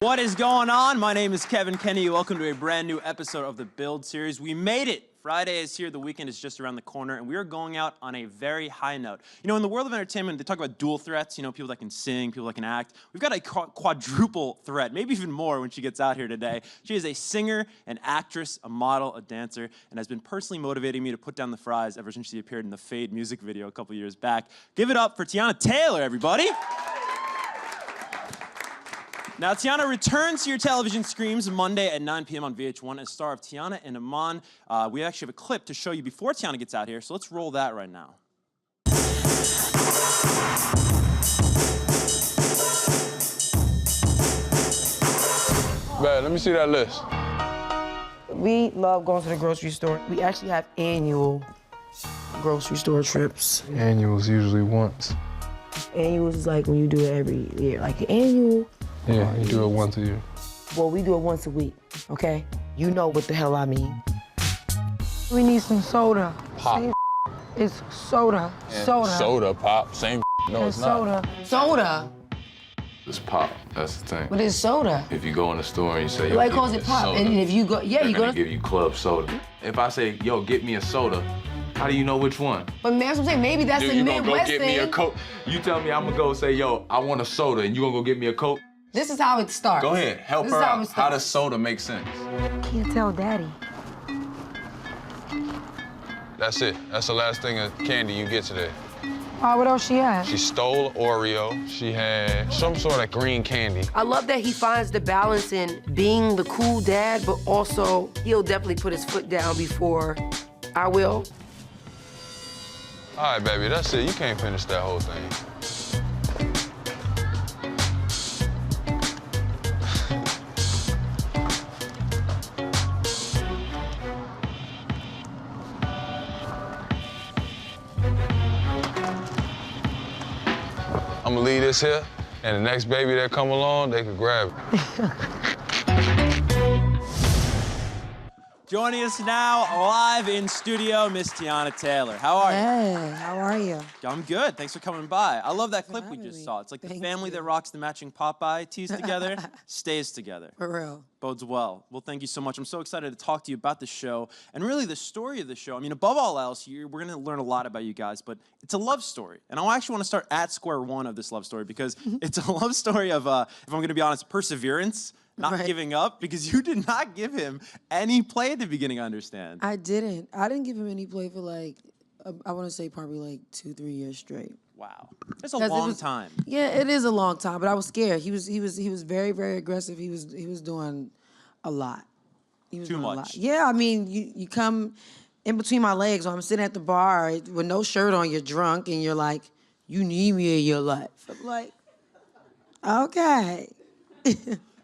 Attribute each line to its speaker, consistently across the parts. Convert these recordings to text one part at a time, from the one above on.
Speaker 1: What is going on? My name is Kevin Kenny. Welcome to a brand new episode of the Build series. We made it. Friday is here, the weekend is just around the corner, and we are going out on a very high note. You know, in the world of entertainment, they talk about dual threats, you know, people that can sing, people that can act. We've got a quadruple threat, maybe even more when she gets out here today. She is a singer, an actress, a model, a dancer, and has been personally motivating me to put down the fries ever since she appeared in the Fade music video a couple years back. Give it up for Teyana Taylor, everybody. Now, Teyana returns to your television screens Monday at 9 p.m. on VH1 as star of Teyana Iman. We actually have a clip to show you before Teyana gets out here, so let's roll that right now.
Speaker 2: Man, let me see that list.
Speaker 3: We love going to the grocery store. We actually have annual grocery store trips.
Speaker 2: Annuals usually once.
Speaker 3: Annuals is like when you do it every year. Like the annual.
Speaker 2: Yeah, you do it once a year.
Speaker 3: Well, we do it once a week, okay? You know what the hell I mean. We need some soda.
Speaker 2: Pop.
Speaker 3: Same it's soda.
Speaker 2: Yeah.
Speaker 3: Soda.
Speaker 2: Soda, pop, same no, it's
Speaker 3: soda.
Speaker 2: not.
Speaker 3: Soda.
Speaker 2: It's pop, that's the thing.
Speaker 3: But it's soda.
Speaker 2: If you go in the store and you say, yo,
Speaker 3: Why
Speaker 2: give
Speaker 3: calls
Speaker 2: me
Speaker 3: it
Speaker 2: a
Speaker 3: pop?
Speaker 2: soda,
Speaker 3: And if you go, yeah, you
Speaker 2: they're
Speaker 3: go.
Speaker 2: give you club soda. If I say, yo, get me a soda, how do you know which one?
Speaker 3: But man, that's what I'm saying. Maybe that's
Speaker 2: Dude,
Speaker 3: the
Speaker 2: you
Speaker 3: Midwest
Speaker 2: gonna go get me a
Speaker 3: thing.
Speaker 2: Coke? You tell me I'm gonna go say, yo, I want a soda, and you gonna go get me a Coke?
Speaker 3: This is how it starts.
Speaker 2: Go ahead, help
Speaker 3: This
Speaker 2: her
Speaker 3: is how
Speaker 2: out.
Speaker 3: it starts.
Speaker 2: How does soda make sense?
Speaker 3: Can't tell Daddy.
Speaker 2: That's it. That's the last thing of candy you get today.
Speaker 3: What else she has?
Speaker 2: She stole Oreo. She had some sort of green candy.
Speaker 3: I love that he finds the balance in being the cool dad, but also he'll definitely put his foot down before I will.
Speaker 2: All right, baby, that's it. You can't finish that whole thing. I'm gonna leave this here, and the next baby that come along, they can grab it.
Speaker 1: Joining us now, live in studio, Miss Teyana Taylor. How are you?
Speaker 4: Hey, how are you?
Speaker 1: I'm good. Thanks for coming by. I love that clip we just
Speaker 4: me.
Speaker 1: saw. It's like the
Speaker 4: Thank
Speaker 1: family
Speaker 4: you.
Speaker 1: that rocks the matching Popeye tees together stays together.
Speaker 4: For real.
Speaker 1: Bodes well. Well, thank you so much. I'm so excited to talk to you about the show and really the story of the show. I mean, above all else, we're going to learn a lot about you guys, but it's a love story. And I actually want to start at square one of this love story because it's a love story of, if I'm going to be honest, perseverance, not giving up, because you did not give him any play at the beginning, I understand.
Speaker 4: I didn't give him any play for like, I want to say probably like 2-3 years straight.
Speaker 1: Wow. That's a long time.
Speaker 4: Yeah, it is a long time, but I was scared. He was very, very aggressive. He was doing a lot. He was
Speaker 1: Too
Speaker 4: doing
Speaker 1: much.
Speaker 4: a lot. Yeah, I mean, you come in between my legs, or I'm sitting at the bar with no shirt on, you're drunk, and you're like, you need me in your life. I'm like, okay.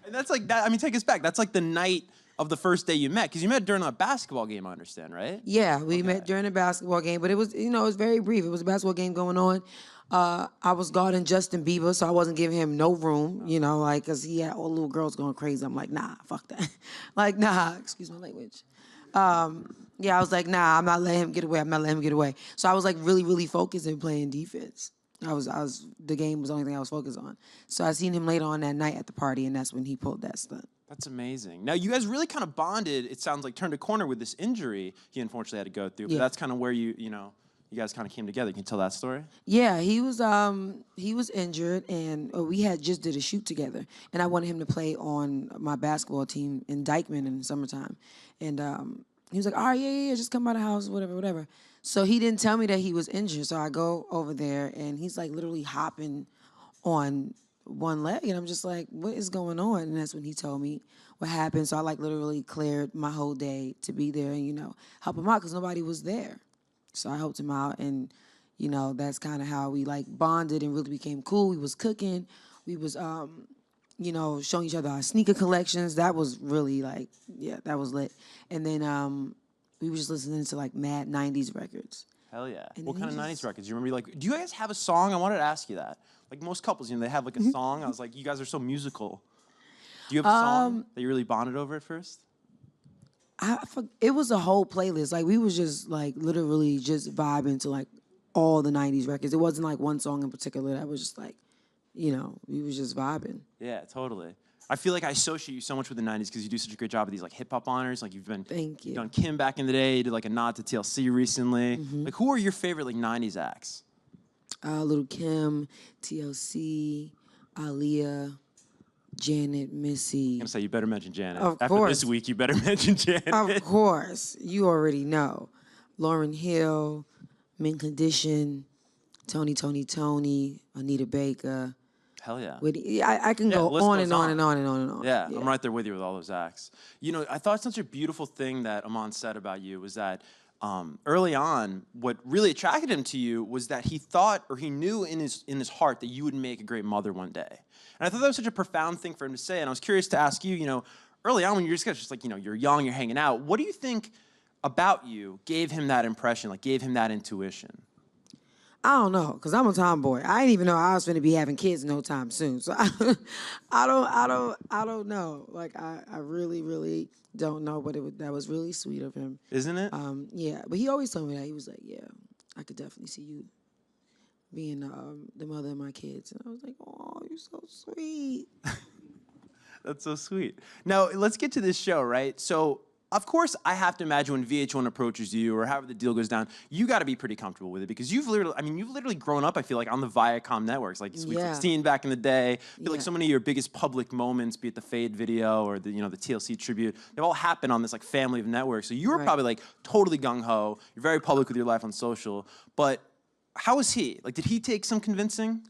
Speaker 1: And that's like that. I mean, take us back. That's like the night of the first day you met, because you met during a basketball game, I understand, right?
Speaker 4: Yeah, we met during a basketball game, but it was, it was very brief. It was a basketball game going on. I was guarding Justin Bieber, so I wasn't giving him no room, like, because he had all the little girls going crazy. I'm like, nah, fuck that. Like, nah, excuse my language. Yeah, I was like, nah, I'm not letting him get away. I'm not letting him get away. So I was like really, really focused in playing defense. The game was the only thing I was focused on. So I seen him later on that night at the party, and that's when he pulled that stunt.
Speaker 1: That's amazing. Now, you guys really kind of bonded, it sounds like, turned a corner with this injury he unfortunately had to go through. But that's kind of where you guys kind of came together. Can you tell that story?
Speaker 4: Yeah, he was injured, and we had just did a shoot together, and I wanted him to play on my basketball team in Dykeman in the summertime, and he was like, all right, yeah, just come by the house, whatever. So he didn't tell me that he was injured, so I go over there, and he's like literally hopping on one leg, and I'm just like, what is going on? And that's when he told me what happened. So I like literally cleared my whole day to be there and, help him out because nobody was there. So I helped him out, and, that's kind of how we like bonded and really became cool. We was cooking. We was, showing each other our sneaker collections. That was really like, yeah, that was lit. And then we were just listening to like mad 90s records.
Speaker 1: Hell yeah.
Speaker 4: And
Speaker 1: What
Speaker 4: then
Speaker 1: kind of
Speaker 4: he
Speaker 1: 90s records? You remember, do you guys have a song? I wanted to ask you that. Like most couples, they have like a song. I was like, you guys are so musical. Do you have a song that you really bonded over at first?
Speaker 4: It was a whole playlist. Like, we was just, like, literally just vibing to, like, all the 90s records. It wasn't, like, one song in particular that was just, like, we was just vibing.
Speaker 1: Yeah, totally. I feel like I associate you so much with the 90s because you do such a great job of these like hip hop honors. Like
Speaker 4: Thank you.
Speaker 1: you've done Kim back in the day, you did like a nod to TLC recently.
Speaker 4: Mm-hmm.
Speaker 1: Like who are your favorite like 90s acts?
Speaker 4: Little Kim, TLC, Aaliyah, Janet, Missy.
Speaker 1: I'm gonna say you better mention Janet.
Speaker 4: Of
Speaker 1: After
Speaker 4: course.
Speaker 1: this week, you better mention Janet.
Speaker 4: Of course. You already know. Lauryn Hill, Mint Condition, Tony, Anita Baker.
Speaker 1: Hell yeah.
Speaker 4: I can go
Speaker 1: list
Speaker 4: on
Speaker 1: goes
Speaker 4: and on and on and on and on.
Speaker 1: Yeah, I'm right there with you with all those acts. I thought such a beautiful thing that Iman said about you was that early on, what really attracted him to you was that he thought or he knew in his heart that you would make a great mother one day. And I thought that was such a profound thing for him to say. And I was curious to ask you, early on when you're just like, you're young, you're hanging out, what do you think about you gave him that impression, like gave him that intuition?
Speaker 4: I don't know, because I'm a tomboy. I didn't even know I was going to be having kids no time soon. So I don't know. Like, I really, really don't know, but that was really sweet of him.
Speaker 1: Isn't it?
Speaker 4: Yeah, but he always told me that. He was like, yeah, I could definitely see you being the mother of my kids. And I was like, oh, you're so sweet.
Speaker 1: That's so sweet. Now, let's get to this show, right? So, of course, I have to imagine when VH1 approaches you or however the deal goes down, you got to be pretty comfortable with it because you've literally grown up, I feel like, on the Viacom networks, like Sweet 16 back in the day. I feel like so many of your biggest public moments, be it the Fade video or the TLC tribute, they've all happened on this like family of networks. So you were probably like totally gung-ho. You're very public with your life on social. But how was he? Like, did he take some convincing?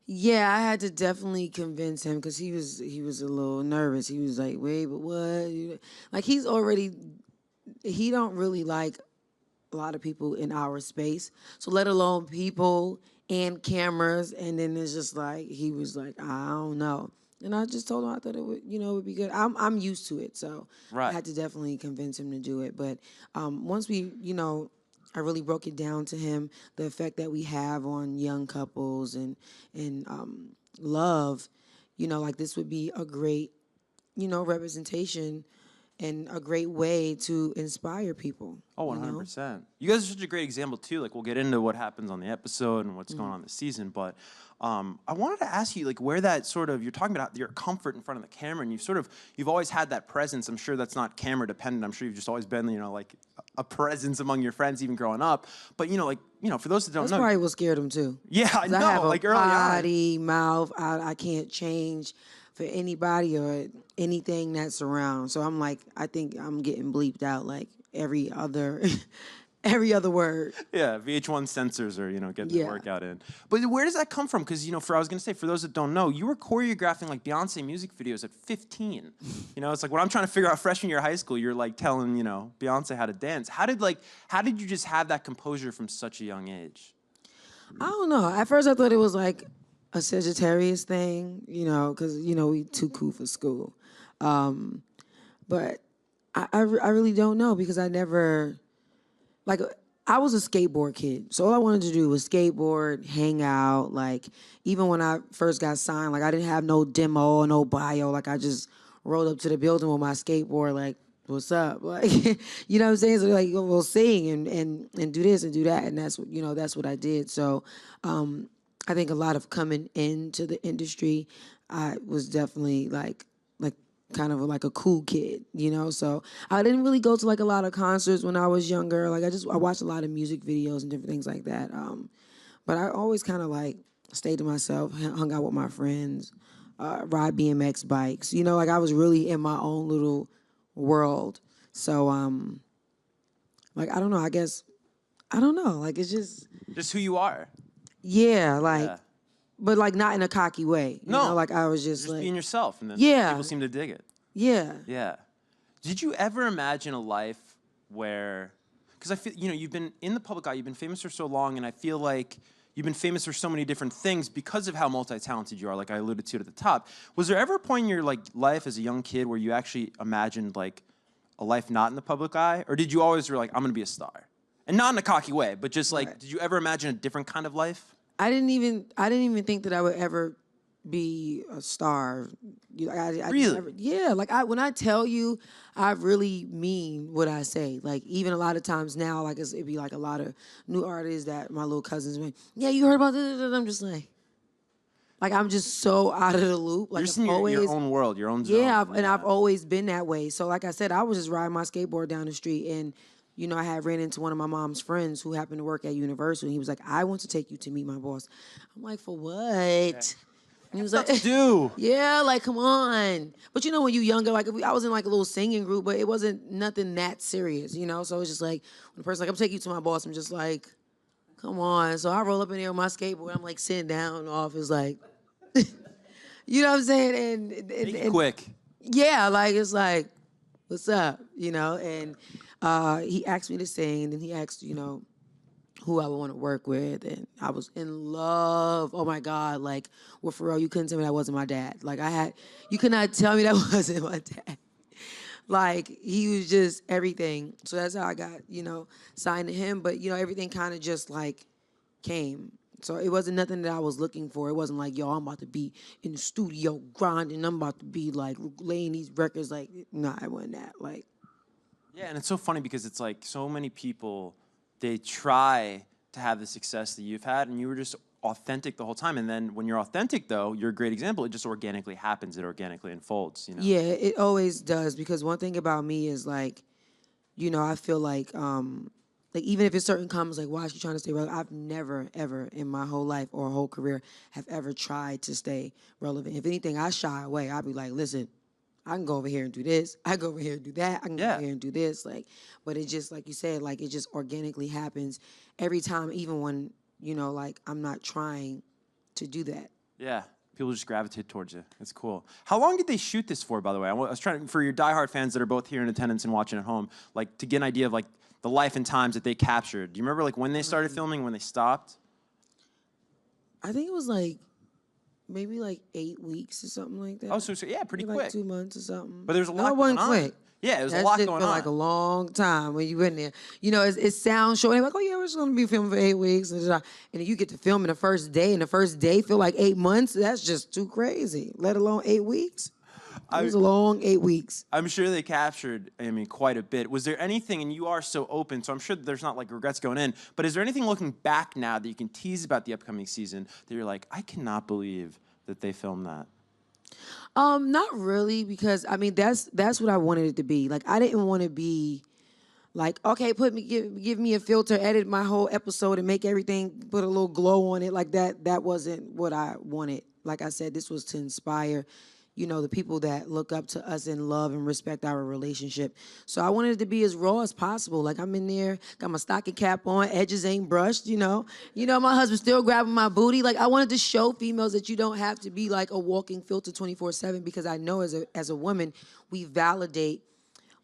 Speaker 4: Yeah, I had to definitely convince him because he was a little nervous. He was like, wait, but what? Like, he don't really like a lot of people in our space. So let alone people and cameras. And then it's just like, he was like, I don't know. And I just told him I thought it would be good. I'm used to it. So I had to definitely convince him to do it. But once we, I really broke it down to him, the effect that we have on young couples and love, like this would be a great, representation and a great way to inspire people.
Speaker 1: Oh, 100%. You guys are such a great example, too. Like, we'll get into what happens on the episode and what's going on this season, but I wanted to ask you, like, where that sort of, you're talking about your comfort in front of the camera, and you've always had that presence. I'm sure that's not camera dependent. I'm sure you've just always been, like, a presence among your friends even growing up. But, for those that don't know.
Speaker 4: That's probably what scared him, too.
Speaker 1: Yeah, I know.
Speaker 4: I have
Speaker 1: like,
Speaker 4: a
Speaker 1: early
Speaker 4: body, mouth, I can't change for anybody or anything that's around. So I'm like, I think I'm getting bleeped out like every other word.
Speaker 1: Yeah, VH1 censors are, getting the workout in. But where does that come from? Because, I was going to say, for those that don't know, you were choreographing like Beyonce music videos at 15. It's like when I'm trying to figure out freshman year of high school, you're like telling, Beyonce how to dance. How did you just have that composure from such a young age?
Speaker 4: I don't know. At first I thought it was like a Sagittarius thing, because, we too cool for school. But I really don't know because I never, like, I was a skateboard kid. So all I wanted to do was skateboard, hang out. Like, even when I first got signed, like, I didn't have no demo or no bio. Like, I just rolled up to the building with my skateboard, like, what's up? Like, you know what I'm saying? So, like, we'll sing and do this and do that. And that's what I did. So, I think a lot of coming into the industry, I was definitely like kind of like a cool kid, So I didn't really go to like a lot of concerts when I was younger. Like I watched a lot of music videos and different things like that. But I always kind of like stayed to myself, hung out with my friends, ride BMX bikes. Like I was really in my own little world. So like I don't know. I don't know. Like it's just
Speaker 1: who you are.
Speaker 4: Yeah, like, but like not in a cocky way. You know? Like I was just like
Speaker 1: being yourself, and then people seem to dig it.
Speaker 4: Yeah.
Speaker 1: Yeah. Did you ever imagine a life where, because I feel, you've been in the public eye, you've been famous for so long, and I feel like you've been famous for so many different things because of how multi-talented you are, like I alluded to at the top. Was there ever a point in your like life as a young kid where you actually imagined like a life not in the public eye, or did you always were like, I'm gonna be a star? And not in a cocky way, but just like, did you ever imagine a different kind of life?
Speaker 4: I didn't even think that I would ever be a star.
Speaker 1: Really?
Speaker 4: Like when I tell you, I really mean what I say. Like even a lot of times now, like it'd be like a lot of new artists that my little cousins be, yeah, you heard about this? I'm just like, Like I'm just so out of the loop. Like
Speaker 1: You're just in your own world, your own zone.
Speaker 4: yeah, I've always been that way. So like I said, I was just riding my skateboard down the street and you know, I had ran into one of my mom's friends who happened to work at Universal. And he was like, I want to take you to meet my boss. I'm like, for what? And he was like,
Speaker 1: do.
Speaker 4: yeah, like, come on. But you know, when you younger, like, I was in like a little singing group, but it wasn't nothing that serious, you know? So it's just like, when the person's like, I'm taking you to my boss, I'm just like, come on. So I roll up in there with my skateboard. I'm like sitting down off. It's like, you know what I'm saying? And
Speaker 1: quick.
Speaker 4: yeah, like, it's like, what's up? You know? And he asked me to sing, and then he asked, you know, who I would want to work with, and I was in love. Oh my God, like, well, for real, you couldn't tell me that wasn't my dad. Like, you could not tell me that wasn't my dad. Like, he was just everything. So that's how I got, you know, signed to him. But, you know, everything kind of just, like, came. So it wasn't nothing that I was looking for. It wasn't like, yo, I'm about to be in the studio grinding. I'm about to be, like, laying these records. Like, nah, it wasn't that. Like,
Speaker 1: yeah, and it's so funny because it's like so many people, they try to have the success that you've had, and you were just authentic the whole time. And then when you're authentic, though, you're a great example. It just organically happens. It organically unfolds, you know?
Speaker 4: yeah, it always does. Because one thing about me is, like, you know, I feel like even if it's certain comments, like, why is she trying to stay relevant? I've never, ever in my whole life or whole career have ever tried to stay relevant. If anything, I shy away. I'd be like, listen, I can go over here and do this. I go over here and do that. I can go over here and do this. Like, but it just, like you said, like, it just organically happens every time, even when, you know, like, I'm not trying to do that.
Speaker 1: Yeah. People just gravitate towards you. It's cool. How long did they shoot this for, by the way? I was trying, for your diehard fans that are both here in attendance and watching at home, like, to get an idea of, like, the life and times that they captured. Do you remember, like, when they started filming, when they stopped?
Speaker 4: I think it was, like, maybe, like, 8 weeks or something like that.
Speaker 1: Oh, so yeah, pretty quick.
Speaker 4: Like 2 months or something.
Speaker 1: But there's a lot
Speaker 4: it
Speaker 1: going
Speaker 4: wasn't
Speaker 1: on.
Speaker 4: quick.
Speaker 1: Yeah, there's a
Speaker 4: That
Speaker 1: lot
Speaker 4: shit
Speaker 1: going
Speaker 4: feel
Speaker 1: on.
Speaker 4: like a long time when you in there. You know, it sounds short. They're like, oh yeah, we're just gonna be filming for 8 weeks, and then you get to film in the first day, and the first day feel like 8 months. That's just too crazy. Let alone 8 weeks. It was a long 8 weeks.
Speaker 1: I'm sure they captured, I mean, quite a bit. Was there anything, and you are so open, so I'm sure that there's not like regrets going in, but is there anything looking back now that you can tease about the upcoming season that you're like, I cannot believe that they filmed that?
Speaker 4: Not really, because I mean that's what I wanted it to be. Like, I didn't want to be like, okay, give me a filter, edit my whole episode and make everything, put a little glow on it. Like that wasn't what I wanted. Like I said, this was to inspire, you know, the people that look up to us and love and respect our relationship. So I wanted it to be as raw as possible. Like, I'm in there, got my stocking cap on, edges ain't brushed, you know. You know, my husband still grabbing my booty. Like, I wanted to show females that you don't have to be like a walking filter 24/7, because I know as a woman, we validate,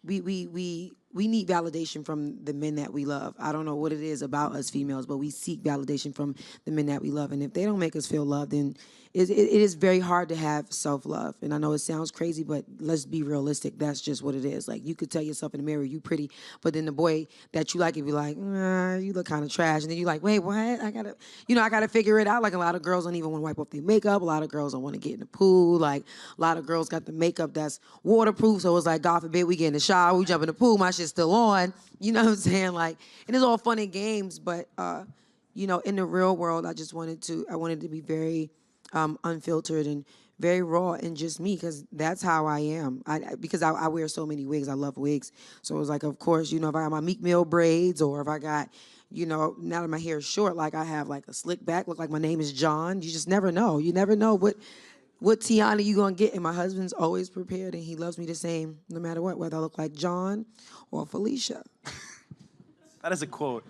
Speaker 4: we need validation from the men that we love. I don't know what it is about us females, but we seek validation from the men that we love. And if they don't make us feel loved, then it is very hard to have self-love. And I know it sounds crazy, but let's be realistic. That's just what it is. Like, you could tell yourself in the mirror, you pretty, but then the boy that you like, it'd be like, you look kind of trash. And then you're like, wait, what? I gotta figure it out. Like, a lot of girls don't even want to wipe off their makeup. A lot of girls don't want to get in the pool. Like, a lot of girls got the makeup that's waterproof. So it's like, God forbid we get in the shower, we jump in the pool, my shit's still on. You know what I'm saying? Like, and it's all fun and games, but you know, in the real world, I wanted to be very unfiltered and very raw and just me, because that's how I am. Because I wear so many wigs. I love wigs. So it was like, of course, you know, if I got my Meek Mill braids, or if I got, you know, now that my hair is short, like I have like a slick back, look like my name is John. You just never know. You never know what Teyana you gonna get. And my husband's always prepared, and he loves me the same, no matter what, whether I look like John or Felicia.
Speaker 1: That is a quote.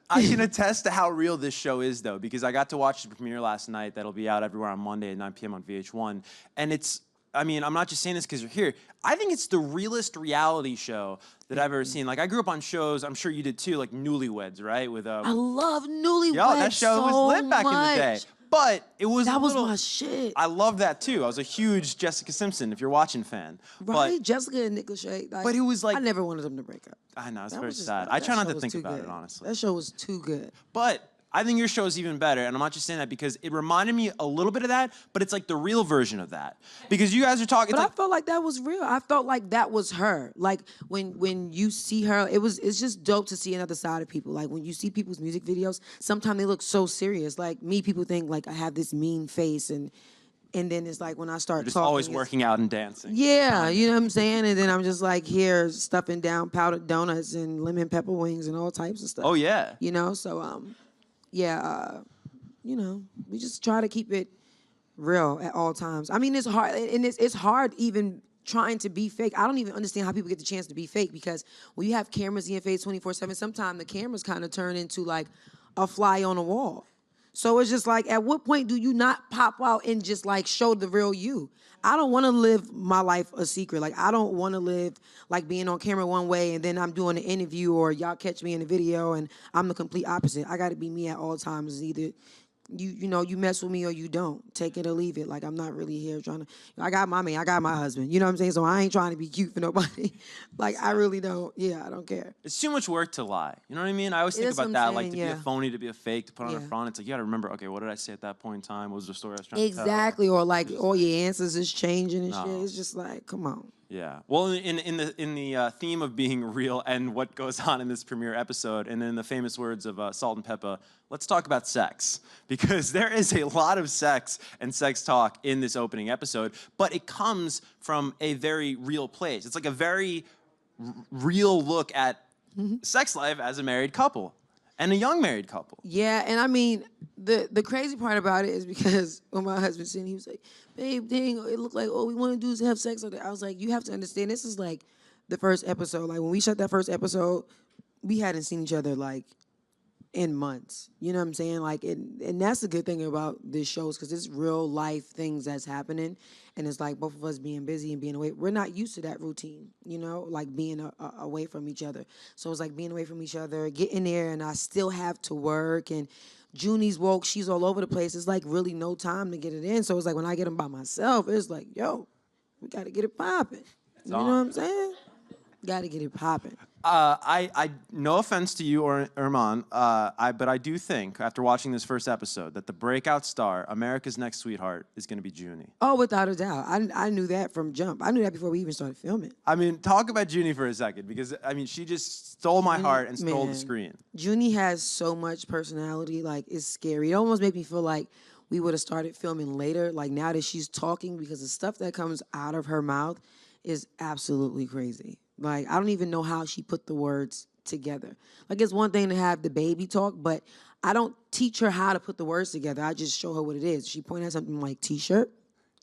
Speaker 1: I can attest to how real this show is, though, because I got to watch the premiere last night. That'll be out everywhere on Monday at 9 p.m. on VH1. And it's, I mean, I'm not just saying this because you're here. I think it's the realest reality show that I've ever seen. Like, I grew up on shows, I'm sure you did too, like Newlyweds, right?
Speaker 4: I love Newlyweds.
Speaker 1: Yo, that show was lit back in the day. But it was
Speaker 4: that was my shit.
Speaker 1: I love that too. I was a huge Jessica Simpson, if you're watching, fan.
Speaker 4: Right, Jessica and Nick Lachey. Like,
Speaker 1: but it was like,
Speaker 4: I never wanted them to break up.
Speaker 1: I know, it's very sad. I try not to think about it, honestly.
Speaker 4: That show was too good.
Speaker 1: But I think your show is even better, and I'm not just saying that because it reminded me a little bit of that, but it's like the real version of that. Because you guys are talking.
Speaker 4: But
Speaker 1: Like,
Speaker 4: I felt like that was real. I felt like that was her. Like when you see her, it's just dope to see another side of people. Like when you see people's music videos, sometimes they look so serious. Like me, people think like I have this mean face, and then it's like when I start
Speaker 1: just
Speaker 4: talking,
Speaker 1: always working out and dancing.
Speaker 4: Yeah, you know what I'm saying? And then I'm just like here stuffing down powdered donuts and lemon pepper wings and all types of stuff.
Speaker 1: Oh yeah.
Speaker 4: You know, so you know, we just try to keep it real at all times. I mean, it's hard, and it's hard even trying to be fake. I don't even understand how people get the chance to be fake, because when you have cameras in your face 24/7, sometimes the cameras kind of turn into like a fly on the wall. So it's just like, at what point do you not pop out and just like show the real you? I don't want to live my life a secret. Like, I don't want to live like being on camera one way and then I'm doing an interview or y'all catch me in a video and I'm the complete opposite. I got to be me at all times. Either you know, you mess with me or you don't. Take it or leave it. Like, I'm not really here trying to, I got my man, I got my husband. You know what I'm saying? So I ain't trying to be cute for nobody. Like, I really don't, I don't care.
Speaker 1: It's too much work to lie. You know what I mean? I always think
Speaker 4: That's
Speaker 1: about
Speaker 4: what
Speaker 1: that,
Speaker 4: I'm
Speaker 1: like to
Speaker 4: saying,
Speaker 1: be a phony, to be a fake, to put on a
Speaker 4: Yeah.
Speaker 1: front. It's like, you gotta remember, okay, what did I say at that point in time? What was the story I was trying to tell?
Speaker 4: Exactly. Or like all your answers is changing and
Speaker 1: No.
Speaker 4: shit. It's just like, come on.
Speaker 1: Yeah. Well, in the theme of being real and what goes on in this premiere episode, and in the famous words of Salt and Pepper, let's talk about sex, because there is a lot of sex and sex talk in this opening episode, but it comes from a very real place. It's like a very real look at sex life as a married couple and a young married couple.
Speaker 4: Yeah, and I mean, the crazy part about it is because when my husband seen, he was like, babe, dang, it looked like all we want to do is have sex. I was like, you have to understand, this is like the first episode. Like, when we shot that first episode, we hadn't seen each other like in months. You know what I'm saying? Like, and that's the good thing about this show, is because it's real life things that's happening. And it's like both of us being busy and being away. We're not used to that routine, you know, like being away from each other. So it's like being away from each other, getting there, and I still have to work. And Junie's woke, she's all over the place. It's like really no time to get it in. So it's like when I get them by myself, it's like, yo, we got to get it popping. You know what I'm saying? Got to get it popping.
Speaker 1: I no offense to you or Iman, but I do think, after watching this first episode, that the breakout star, America's Next Sweetheart, is going to be Junie.
Speaker 4: Oh, without a doubt. I knew that from jump. I knew that before we even started filming.
Speaker 1: I mean, talk about Junie for a second, because, I mean, she just stole my heart and stole the screen.
Speaker 4: Junie has so much personality, like, it's scary. It almost made me feel like we would have started filming later, like now that she's talking, because the stuff that comes out of her mouth is absolutely crazy. Like, I don't even know how she put the words together. Like, it's one thing to have the baby talk, but I don't teach her how to put the words together. I just show her what it is. She pointed at something like t-shirt,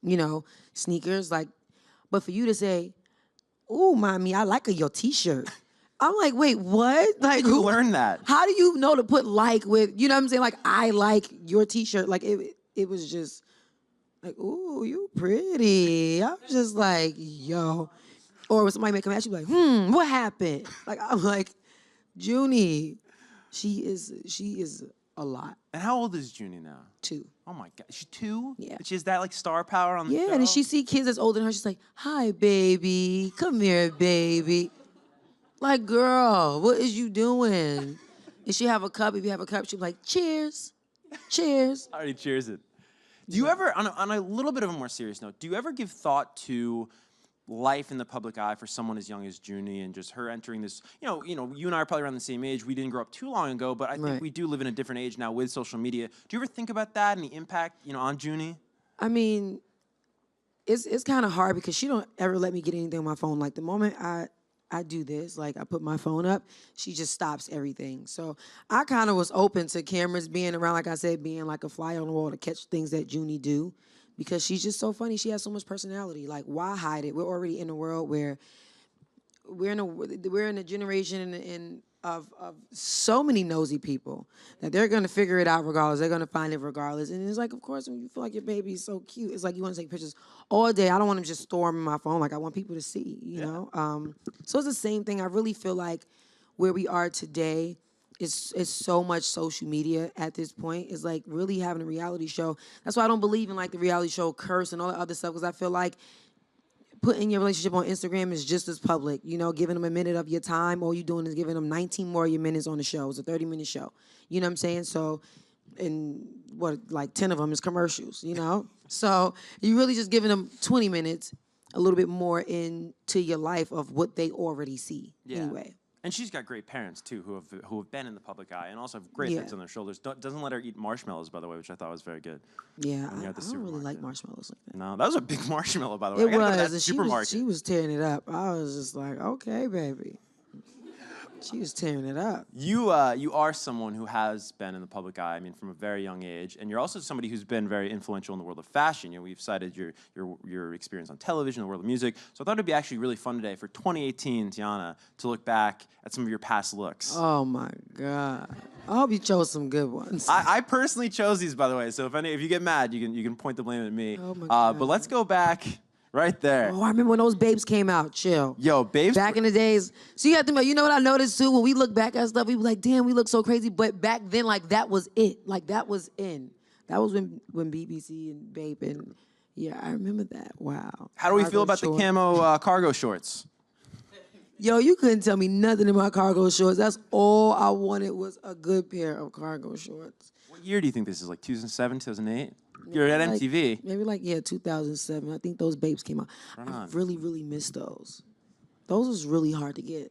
Speaker 4: you know, sneakers, like, but for you to say, ooh, mommy, I like your t-shirt. I'm like, wait, what? Like,
Speaker 1: Who learned that?
Speaker 4: How do you know to put like with, you know what I'm saying? Like, I like your t-shirt. Like, it was just like, ooh, you pretty. I was just like, yo. Or when somebody may come at you, like, what happened? Like, I'm like, Junie, she is a lot.
Speaker 1: And how old is Junie now?
Speaker 4: 2.
Speaker 1: Oh my God, she's 2?
Speaker 4: Yeah.
Speaker 1: She has that like star power on the show?
Speaker 4: Yeah, and she see kids that's older than her, she's like, hi, baby, come here, baby. Like, girl, what is you doing? And she have a cup. If you have a cup, she'll be like, cheers, cheers.
Speaker 1: I already cheers it. Do you ever, on a little bit of a more serious note, do you ever give thought to life in the public eye for someone as young as Junie, and just her entering this, you know, you and I are probably around the same age. We didn't grow up too long ago, but I think we do live in a different age now with social media. Do you ever think about that and the impact, you know, on Junie?
Speaker 4: I mean, it's kind of hard because she don't ever let me get anything on my phone. Like, the moment I do this, like I put my phone up, she just stops everything. So I kind of was open to cameras being around, like I said, being like a fly on the wall to catch things that Junie do, because she's just so funny. She has so much personality. Like, why hide it? We're already in a world where we're in a generation of so many nosy people that they're gonna figure it out regardless. They're gonna find it regardless. And it's like, of course, when you feel like your baby is so cute, it's like you want to take pictures all day. I don't want them just store them in my phone. Like, I want people to see, you know. So it's the same thing. I really feel like where we are today is so much social media at this point. It's like really having a reality show. That's why I don't believe in like the reality show curse and all that other stuff, because I feel like putting your relationship on Instagram is just as public. You know, giving them a minute of your time. All you're doing is giving them 19 more of your minutes on the show. It's a 30-minute show. You know what I'm saying? So, and like 10 of them is commercials, you know? So you're really just giving them 20 minutes, a little bit more into your life of what they already see anyway.
Speaker 1: And she's got great parents, too, who have been in the public eye and also have great heads on their shoulders. Doesn't let her eat marshmallows, by the way, which I thought was very good.
Speaker 4: Yeah, I don't really like marshmallows like that.
Speaker 1: No, that was a big marshmallow, by the way.
Speaker 4: It was, and she was tearing it up. I was just like, okay, baby. She was tearing it up.
Speaker 1: You are someone who has been in the public eye, I mean, from a very young age, and you're also somebody who's been very influential in the world of fashion. You know, we've cited your experience on television, the world of music. So I thought it'd be actually really fun today for 2018, Teyana, to look back at some of your past looks.
Speaker 4: Oh my God! I hope you chose some good ones.
Speaker 1: I personally chose these, by the way. So if you get mad, you can point the blame at me.
Speaker 4: Oh my God.
Speaker 1: But let's go back. Right there.
Speaker 4: Oh, I remember when those babes came out. Chill.
Speaker 1: Yo, babes.
Speaker 4: Back in the days. So you have to know, you know what I noticed too? When we look back at stuff, we were like, damn, we look so crazy. But back then, like, that was it. Like, that was in. That was when BBC and Babe and, yeah, I remember that. Wow.
Speaker 1: How do we feel about the camo cargo shorts?
Speaker 4: Yo, you couldn't tell me nothing about cargo shorts. That's all I wanted was a good pair of cargo shorts.
Speaker 1: What year do you think this is? Like 2007, 2008? You're at MTV.
Speaker 4: Maybe like, 2007. I think those babes came out. I really, really miss those. Those was really hard to get.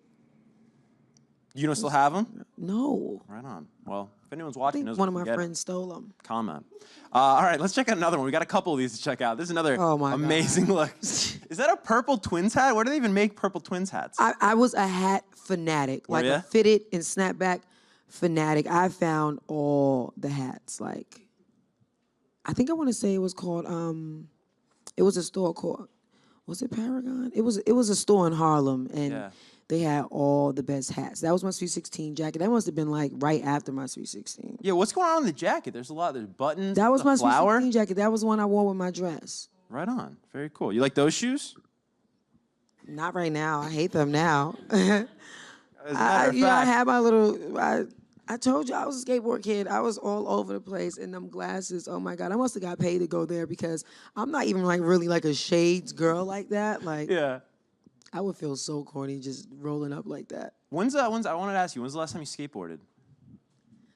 Speaker 1: You don't still have them?
Speaker 4: No.
Speaker 1: Right on. Well, if anyone's watching,
Speaker 4: I think one of my friends stole them.
Speaker 1: Comment. All right, let's check out another one. We got a couple of these to check out. This is another amazing look. Is that a purple twins hat? Where do they even make purple twins hats?
Speaker 4: I was a hat fanatic. Like a fitted and snapback fanatic. I found all the hats. Like, I think I want to say it was called, it was a store called, was it Paragon? It was a store in Harlem, and they had all the best hats. That was my Sweet 16 jacket. That must have been like right after my Sweet 16.
Speaker 1: Yeah, what's going on in the jacket? There's buttons.
Speaker 4: That was my Sweet 16 jacket. That was the one I wore with my dress.
Speaker 1: Right on. Very cool. You like those shoes?
Speaker 4: Not right now. I hate them now.
Speaker 1: I
Speaker 4: had my little, I told you I was a skateboard kid. I was all over the place, and them glasses, oh my God. I must have got paid to go there because I'm not even like really like a shades girl like that. Like, I would feel so corny just rolling up like that.
Speaker 1: I wanted to ask you, when's the last time you skateboarded?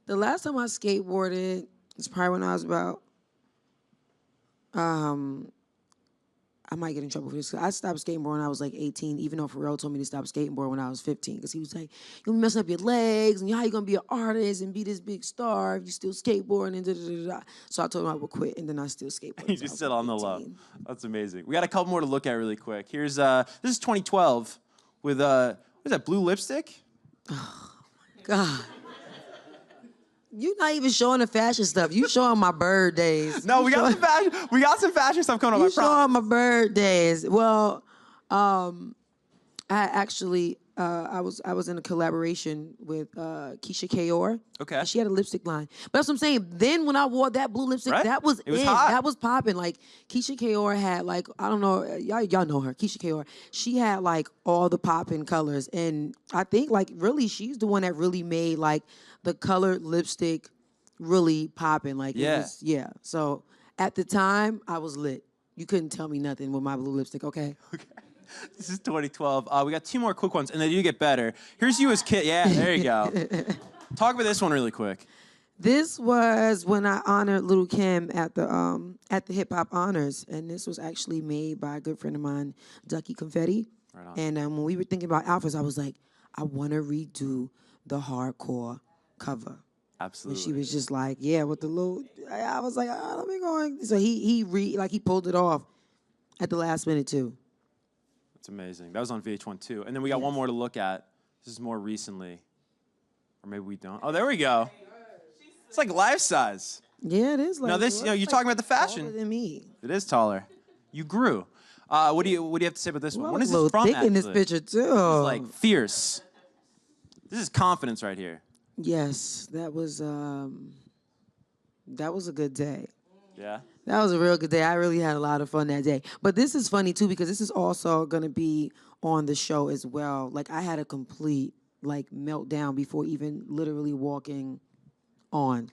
Speaker 4: The last time I skateboarded is probably when I was about, I might get in trouble for this. I stopped skateboarding when I was like 18, even though Pharrell told me to stop skateboarding when I was 15, because he was like, you're messing up your legs, and how you gonna be an artist and be this big star if you still skateboarding and da-da-da-da. So I told him I would quit, and then I still skateboarded.
Speaker 1: You just sit on the low. That's amazing. We got a couple more to look at really quick. Here's, this is 2012 with, what is that, blue lipstick?
Speaker 4: Oh, my God. You're not even showing the fashion stuff. You showing my bird days.
Speaker 1: No, we got some fashion. We got some fashion stuff coming up.
Speaker 4: You showing my bird days. Well, I actually I was in a collaboration with Keisha Kaur.
Speaker 1: Okay.
Speaker 4: And she had a lipstick line. But that's what I'm saying. Then when I wore that blue lipstick, that was it.
Speaker 1: Hot.
Speaker 4: That was popping. Like Keisha Kaur had like, I don't know, y'all know her, Keisha Kaur. She had like all the popping colors, and I think like really she's the one that really made like the colored lipstick really popping. Like it was, So at the time I was lit. You couldn't tell me nothing with my blue lipstick, okay?
Speaker 1: Okay. This is 2012. We got two more quick ones, and they do get better. Here's you as kid. Yeah, there you go. Talk about this one really quick.
Speaker 4: This was when I honored Lil' Kim at the Hip Hop Honors, and this was actually made by a good friend of mine, Ducky Confetti.
Speaker 1: Right on.
Speaker 4: And when we were thinking about outfits, I was like, I want to redo the hardcore cover.
Speaker 1: Absolutely.
Speaker 4: And she was just like, yeah, with the little. I was like, let me go. So he pulled it off at the last minute too.
Speaker 1: That's amazing. That was on VH1 too. And then we got one more to look at. This is more recently. Or maybe we don't. Oh, there we go. It's like life size.
Speaker 4: Yeah, it is. Like,
Speaker 1: now this, you're talking about the fashion.
Speaker 4: Taller than me.
Speaker 1: It is taller. You grew. What do you have to say about this one?
Speaker 4: Well,
Speaker 1: When is
Speaker 4: a little
Speaker 1: this from?
Speaker 4: thick
Speaker 1: Actually?
Speaker 4: in this picture too.
Speaker 1: This is like fierce. This is confidence right here.
Speaker 4: Yes, that was a good day.
Speaker 1: Yeah.
Speaker 4: That was a real good day. I really had a lot of fun that day. But this is funny too because this is also gonna be on the show as well. Like I had a complete like meltdown before even literally walking on.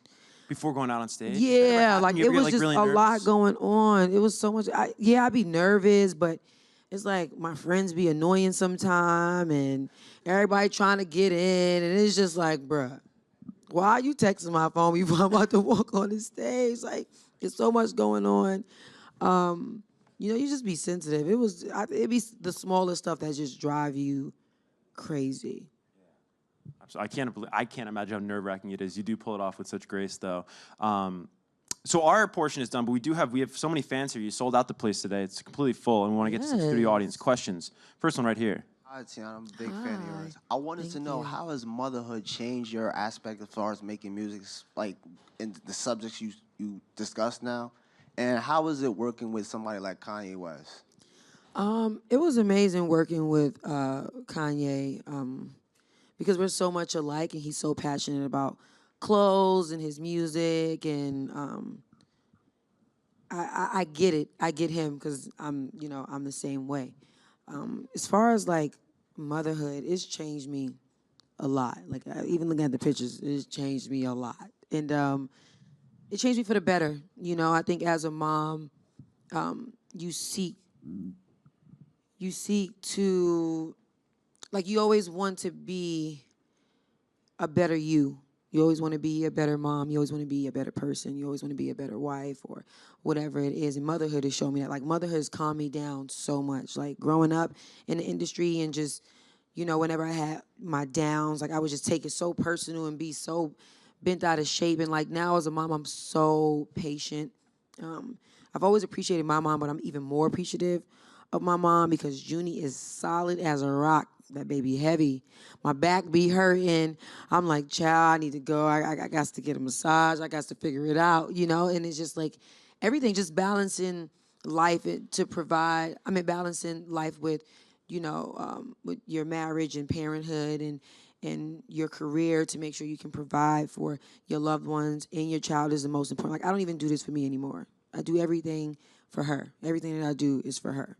Speaker 1: Before going out on stage?
Speaker 4: Yeah, like it was
Speaker 1: like,
Speaker 4: just
Speaker 1: really
Speaker 4: a lot going on. It was so much. I'd be nervous, but it's like my friends be annoying sometime and everybody trying to get in, and it's just like, bruh, why are you texting my phone before I'm about to walk on the stage? Like, there's so much going on. You just be sensitive. It'd be the smallest stuff that just drive you crazy.
Speaker 1: So I can't imagine how nerve-wracking it is. You do pull it off with such grace, though. So our portion is done, but we have so many fans here. You sold out the place today. It's completely full, and we want to get to some studio audience questions. First one right here.
Speaker 5: Hi, Teyana. I'm a big fan of yours. I wanted to know, how has motherhood changed your aspect as far as making music, like in the subjects you discuss now? And how is it working with somebody like Kanye West?
Speaker 4: It was amazing working with Kanye because we're so much alike, and he's so passionate about clothes and his music, and I get it. I get him because I'm the same way. As far as like motherhood, it's changed me a lot. Like even looking at the pictures, it's changed me a lot, and it changed me for the better. I think as a mom, you seek to, like, you always want to be a better you. You always want to be a better mom. You always want to be a better person. You always want to be a better wife or whatever it is. And motherhood has shown me that. Like, motherhood has calmed me down so much. Like, growing up in the industry and just, whenever I had my downs, like, I would just take it so personal and be so bent out of shape. And, like, now as a mom, I'm so patient. I've always appreciated my mom, but I'm even more appreciative of my mom because Junie is solid as a rock. That baby heavy. My back be hurting. I'm like, child, I need to go. I got to get a massage. I got to figure it out, And it's just like everything, just balancing life to provide. Balancing life with, with your marriage and parenthood and your career to make sure you can provide for your loved ones and your child is the most important. Like, I don't even do this for me anymore. I do everything for her. Everything that I do is for her.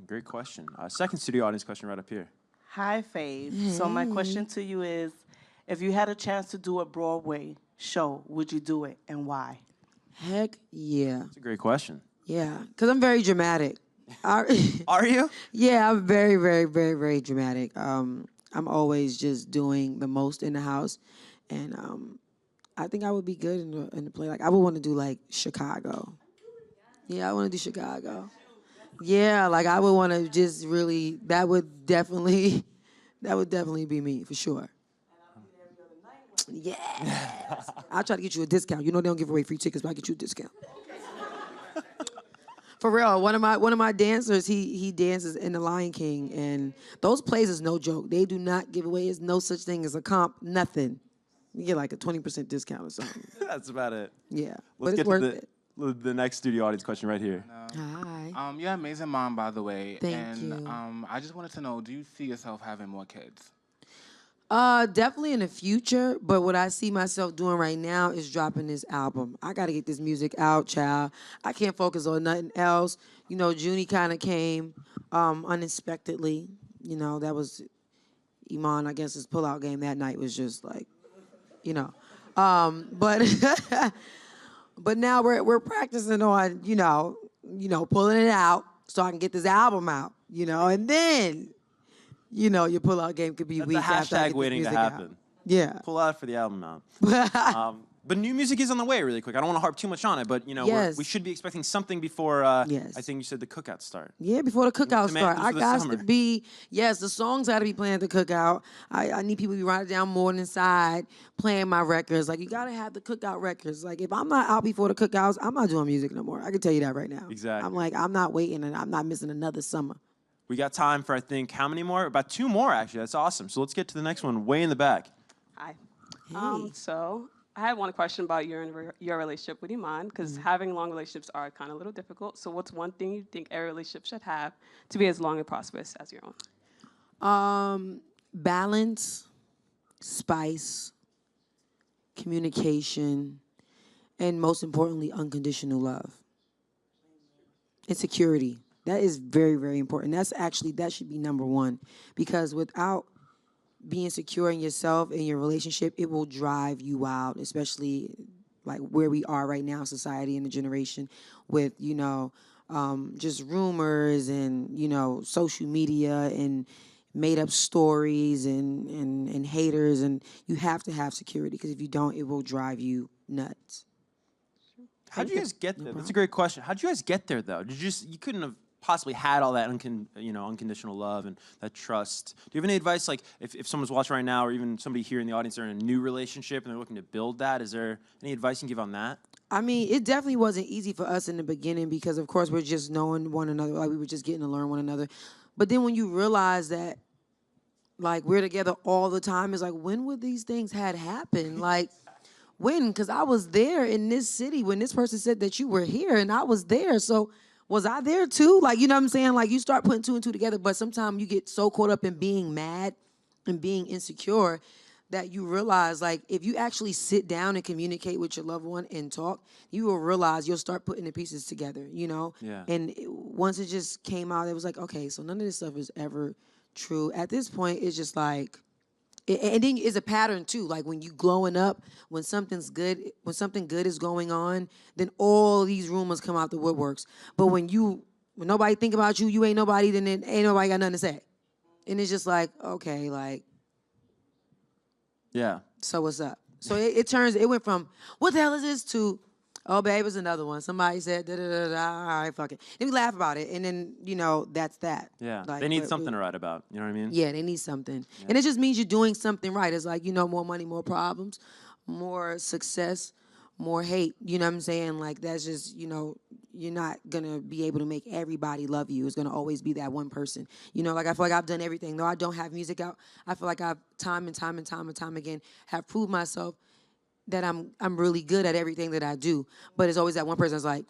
Speaker 1: Great question. Second studio audience question right up here.
Speaker 6: Hi, Faith. So my question to you is, if you had a chance to do a Broadway show, would you do it and why?
Speaker 4: Heck yeah.
Speaker 1: That's a great question.
Speaker 4: Yeah, because I'm very dramatic.
Speaker 1: Are you?
Speaker 4: Yeah, I'm very, very, very, very dramatic. I'm always just doing the most in the house. And I think I would be good in the play. Like, I would want to do, like, Chicago. Yeah, I want to do Chicago. Yeah, like I would want to just really. That would definitely be me for sure. Yeah, I'll try to get you a discount. They don't give away free tickets, but I'll get you a discount. For real, one of my dancers, he dances in The Lion King, and those plays is no joke. They do not give away. There's no such thing as a comp. Nothing. You get like a 20% discount or something.
Speaker 1: That's about it.
Speaker 4: Yeah,
Speaker 1: Let's
Speaker 4: but it's worth it.
Speaker 1: The next studio audience question right here.
Speaker 4: Hi.
Speaker 7: You're an amazing mom, by the way.
Speaker 4: Thank you.
Speaker 7: I just wanted to know, do you see yourself having more kids?
Speaker 4: Definitely in the future, but what I see myself doing right now is dropping this album. I got to get this music out, child. I can't focus on nothing else. Junie kind of came unexpectedly. That was Iman, I guess his pullout game that night was just like, but... But now we're practicing on, pulling it out so I can get this album out, and then, your pull-out game could be
Speaker 1: That's
Speaker 4: weak after I
Speaker 1: the
Speaker 4: get
Speaker 1: hashtag waiting to happen.
Speaker 4: Out. Yeah.
Speaker 1: Pull out for the album out. But new music is on the way really quick. I don't want to harp too much on it, but,
Speaker 4: Yes.
Speaker 1: we should be expecting something before,
Speaker 4: Yes.
Speaker 1: I think you said the cookouts start.
Speaker 4: Yeah, before the cookout start. I got
Speaker 1: summer.
Speaker 4: to be, the songs got to be playing at the cookout. I need people to be riding down Morning Side playing my records. Like, you got to have the cookout records. Like, if I'm not out before the cookouts, I'm not doing music no more. I can tell you that right now.
Speaker 1: Exactly.
Speaker 4: I'm like, I'm not waiting, and I'm not missing another summer.
Speaker 1: We got time for, I think, how many more? About 2 more, actually. That's awesome. So let's get to the next one, way in the back.
Speaker 8: Hi.
Speaker 4: Hey.
Speaker 8: So I had one question about your relationship with Iman, because having long relationships are kind of a little difficult. So what's one thing you think every relationship should have to be as long and prosperous as your own?
Speaker 4: Balance, spice, communication, and most importantly, unconditional love. And security. That is very, very important. That should be number one, because without being secure in yourself and your relationship, it will drive you out, especially like where we are right now in society and the generation with, just rumors and, you know, social media and made up stories and haters. And you have to have security, because if you don't, it will drive you nuts.
Speaker 1: How'd you guys get there? That's a great question. How'd you guys get there, though? Did you couldn't have possibly had all that unconditional love and that trust. Do you have any advice, like if someone's watching right now, or even somebody here in the audience, are in a new relationship and they're looking to build that? Is there any advice you can give on that?
Speaker 4: I mean, it definitely wasn't easy for us in the beginning, because of course we're just knowing one another, like we were just getting to learn one another. But then when you realize that, like, we're together all the time, it's like, when would these things had happened? Like, when? Because I was there in this city when this person said that you were here, and I was there. So was I there too? Like, you know what I'm saying? Like, you start putting two and two together, but sometimes you get so caught up in being mad and being insecure that you realize, like, if you actually sit down and communicate with your loved one and talk, you will realize you'll start putting the pieces together, you know?
Speaker 1: Yeah.
Speaker 4: And once it just came out, it was like, okay, so none of this stuff is ever true. At this point, it's just like, and then it's a pattern too. Like, when you growing up, when something good is going on, then all these rumors come out the woodworks. But when nobody think about you, you ain't nobody, then ain't nobody got nothing to say. And it's just like, okay, like,
Speaker 1: yeah.
Speaker 4: so what's up? So it went from, what the hell is this, to, oh, babe, it's another one. Somebody said, da-da-da-da, all right, fuck it. Then we laugh about it, and then, you know, that's that.
Speaker 1: Yeah,
Speaker 4: Like,
Speaker 1: they need something to write about, you know what I mean?
Speaker 4: Yeah, they need something. Yeah. And it just means you're doing something right. It's like, you know, more money, more problems, more success, more hate. You know what I'm saying? Like, that's just, you know, you're not going to be able to make everybody love you. It's going to always be that one person. You know, like, I feel like I've done everything. Though I don't have music out, I feel like I've time and time again have proved myself that I'm really good at everything that I do. But it's always that one person that's like,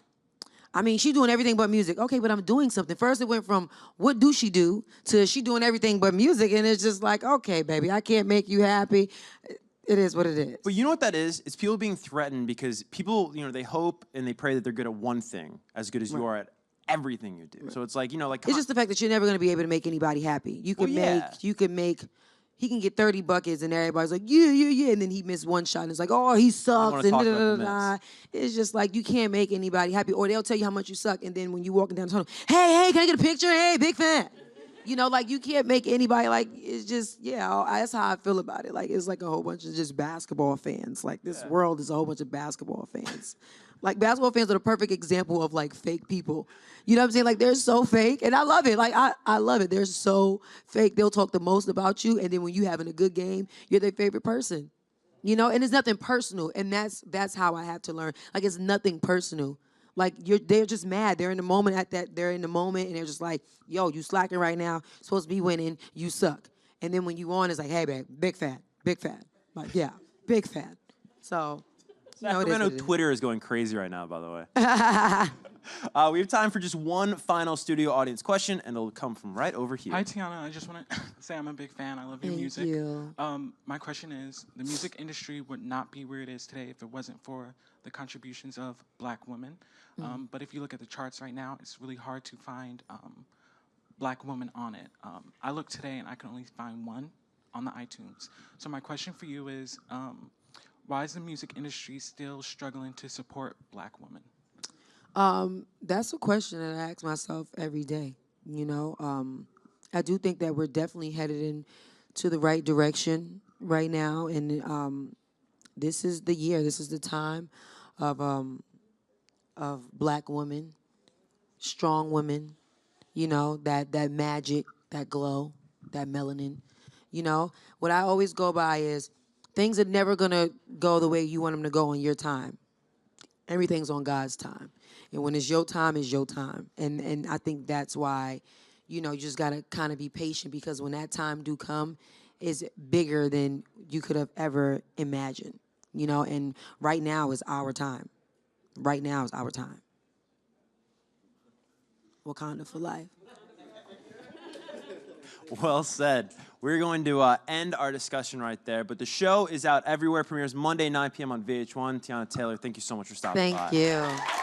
Speaker 4: I mean, she's doing everything but music. Okay, but I'm doing something. First, it went from, what do she do, to she doing everything but music. And it's just like, okay, baby, I can't make you happy. It is what it is.
Speaker 1: But you know what that is? It's people being threatened because people, you know, they hope and they pray that they're good at one thing as good as you are at everything you do. So it's like, you know, like...
Speaker 4: It's just the fact that you're never going to be able to make anybody happy. You can make... He can get 30 buckets and everybody's like, yeah, and then he missed one shot and it's like, oh, he sucks, and da-da-da-da-da. It's just like, you can't make anybody happy. Or they'll tell you how much you suck, and then when you walking down the tunnel, hey, can I get a picture? Hey, big fan. You know, like, you can't make anybody, like, it's just, yeah, that's how I feel about it. Like, it's like a whole bunch of just basketball fans. Like, this world is a whole bunch of basketball fans. Like, basketball fans are the perfect example of, like, fake people. You know what I'm saying? Like, they're so fake, and I love it. Like, I love it. They're so fake. They'll talk the most about you, and then when you having a good game, you're their favorite person. You know, and it's nothing personal, and that's how I have to learn. Like, it's nothing personal. Like, they're just mad. They're in the moment they're in the moment, and they're just like, yo, you slacking right now. Supposed to be winning. You suck. And then when you on, it's like, hey, babe, big fan. Like, yeah, big fan. So...
Speaker 1: Sacramento Twitter is going crazy right now, by the way. We have time for just one final studio audience question, and it'll come from right over here.
Speaker 7: Hi, Teyana. I just want to say I'm a big fan. I love your music.
Speaker 4: Thank you.
Speaker 7: My question is, the music industry would not be where it is today if it wasn't for the contributions of Black women. But if you look at the charts right now, it's really hard to find Black women on it. I looked today, and I can only find one on the iTunes. So my question for you is, why is the music industry still struggling to support Black women?
Speaker 4: That's a question that I ask myself every day. You know, I do think that we're definitely headed into the right direction right now, and this is the year, this is the time of Black women, strong women. You know, that magic, that glow, that melanin. You know, what I always go by is, things are never going to go the way you want them to go on your time. Everything's on God's time. And when it's your time, it's your time. And I think that's why, you know, you just got to kind of be patient, because when that time do come, it's bigger than you could have ever imagined. You know, and right now is our time. Right now is our time. Wakanda for life.
Speaker 1: Well said. We're going to end our discussion right there, but the show is out everywhere. Premieres Monday, 9 p.m. on VH1. Teyana Taylor, thank you so much for stopping by.
Speaker 4: Thank you.